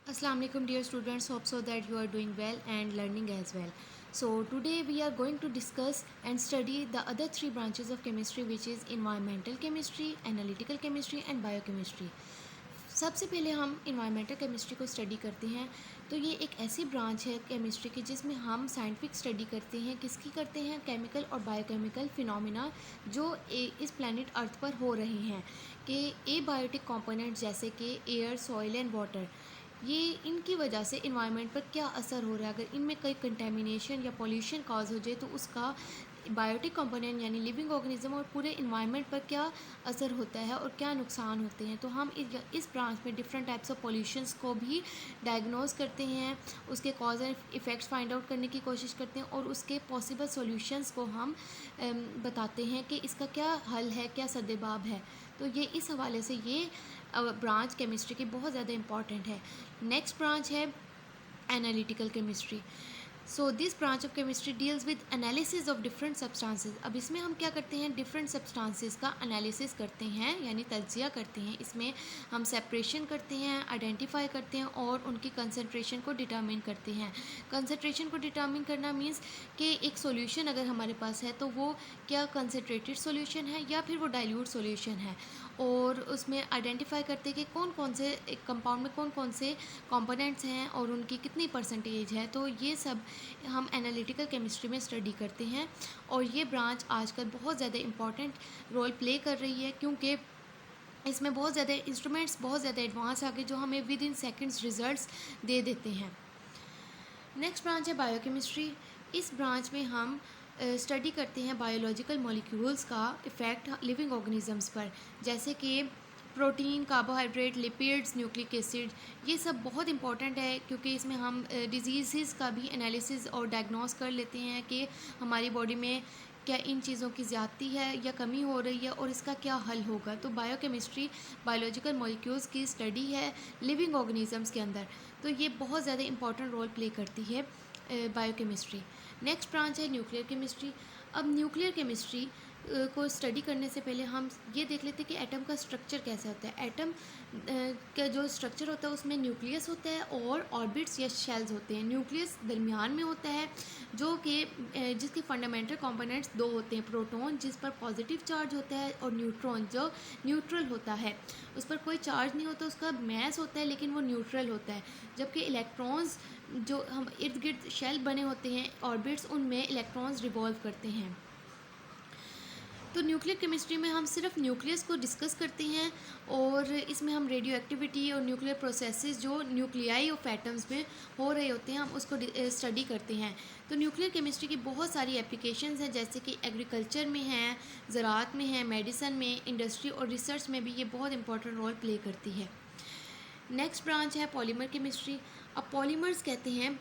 Assalamu alaikum dear students, hope so that you are doing well and learning as well. So today we are going to discuss and study the other three branches of chemistry, which is environmental chemistry, analytical chemistry and biochemistry. सबसे पहले हम environmental chemistry को study करते हैं। तो ये एक ऐसी ब्रांच है केमिस्ट्री की जिसमें हम साइंटिफिक स्टडी करते हैं। किसकी करते हैं? केमिकल और बायोकेमिकल फिनोमिना जो इस प्लैनेट अर्थ पर हो रहे हैं कि एबायोटिक कंपोनेंट जैसे कि एयर, सॉइल एंड वाटर, ये इनकी वजह से इन्वायरमेंट पर क्या असर हो रहा है। अगर इनमें कोई कंटेमिनेशन या पॉल्यूशन कॉज हो जाए तो उसका बायोटिक कंपोनेंट यानी लिविंग ऑर्गेनिज्म और पूरे इन्वायरमेंट पर क्या असर होता है और क्या नुकसान होते हैं। तो हम इस ब्रांच में डिफरेंट टाइप्स ऑफ पॉल्यूशंस को भी डायग्नोज करते हैं, उसके cause and effects find out करने की कोशिश करते हैं और उसके पॉसिबल सॉल्यूशंस को हम बताते हैं कि इसका क्या हल है, क्या सद्देबाब है। तो ये इस हवाले से ये ब्रांच केमिस्ट्री की बहुत ज़्यादा इंपॉर्टेंट है। नेक्स्ट ब्रांच है analytical chemistry. So this branch of chemistry deals with analysis of different substances. अब इसमें हम क्या करते हैं? डिफरेंट सब्सटेंसेस का एनालिसिस करते हैं यानी तज्जिया करते हैं। इसमें हम सेपरेशन करते हैं, आइडेंटिफाई करते हैं और उनकी कंसंट्रेशन को डिटरमिन करते हैं। कंसंट्रेशन को डिटरमिन करना मीन्स कि एक सॉल्यूशन अगर हमारे पास है तो वो क्या कंसंट्रेटेड सॉल्यूशन है या फिर वो डाइल्यूट सॉल्यूशन है, और उसमें आइडेंटिफाई करते हैं कि कौन कौन से एक कंपाउंड में कौन कौन से कंपोनेंट्स हैं और उनकी कितनी परसेंटेज है। तो ये सब हम एनालिटिकल केमिस्ट्री में स्टडी करते हैं और ये ब्रांच आजकल बहुत ज़्यादा इम्पॉर्टेंट रोल प्ले कर रही है क्योंकि इसमें बहुत ज़्यादा इंस्ट्रूमेंट्स बहुत ज़्यादा एडवांस आ गए जो हमें विद इन सेकेंड्स रिजल्ट्स दे देते हैं। नेक्स्ट ब्रांच है बायोकेमिस्ट्री। इस ब्रांच में हम स्टडी करते हैं बायोलॉजिकल मॉलिक्यूल्स का इफ़ेक्ट लिविंग ऑर्गेनिजम्स पर, जैसे कि protein, carbohydrate, lipids, nucleic acid. ये सब बहुत इंपॉर्टेंट है क्योंकि इसमें हम डिजीज़ का भी एनालिसिस और डायग्नोस कर लेते हैं कि हमारी बॉडी में क्या इन चीज़ों की ज़्यादती है या कमी हो रही है और इसका क्या हल होगा। तो बायोकेमिस्ट्री बायोलॉजिकल मॉलिक्यूल्स की स्टडी है लिविंग ऑर्गेनिजम्स के अंदर। तो ये बहुत ज़्यादा इंपॉर्टेंट रोल प्ले करती है बायोकेमिस्ट्री। नेक्स्ट ब्रांच है न्यूक्लियर केमिस्ट्री। अब न्यूक्लियर केमिस्ट्री को स्टडी करने से पहले हम ये देख लेते हैं कि एटम का स्ट्रक्चर कैसा होता है। एटम का जो स्ट्रक्चर होता है उसमें न्यूक्लियस होता है और ऑर्बिट्स या शेल्स होते हैं। न्यूक्लियस दरमियान में होता है जो कि जिसके फंडामेंटल कंपोनेंट्स दो होते हैं, प्रोटॉन जिस पर पॉजिटिव चार्ज होता है और न्यूट्रॉन जो न्यूट्रल होता है, उस पर कोई चार्ज नहीं होता, उसका मैस होता है लेकिन वो न्यूट्रल होता है। जबकि इलेक्ट्रॉन्स जो हम इर्द गिर्द शेल बने होते हैं ऑर्बिट्स, उनमें इलेक्ट्रॉन्स रिवॉल्व करते हैं। तो न्यूक्लियर केमिस्ट्री में हम सिर्फ न्यूक्लियस को डिस्कस करते हैं और इसमें हम रेडियो एक्टिविटी और न्यूक्लियर प्रोसेसेस जो न्यूक्लियाई ऑफ एटम्स में हो रहे होते हैं हम उसको स्टडी करते हैं। तो न्यूक्लियर केमिस्ट्री की बहुत सारी एप्लीकेशंस हैं, जैसे कि एग्रीकल्चर में है, ज़राअत में है, मेडिसन में, इंडस्ट्री और रिसर्च में भी ये बहुत इंपॉर्टेंट रोल प्ले करती है। नेक्स्ट ब्रांच है पॉलीमर केमिस्ट्री। अब पॉलीमर्स कहते हैं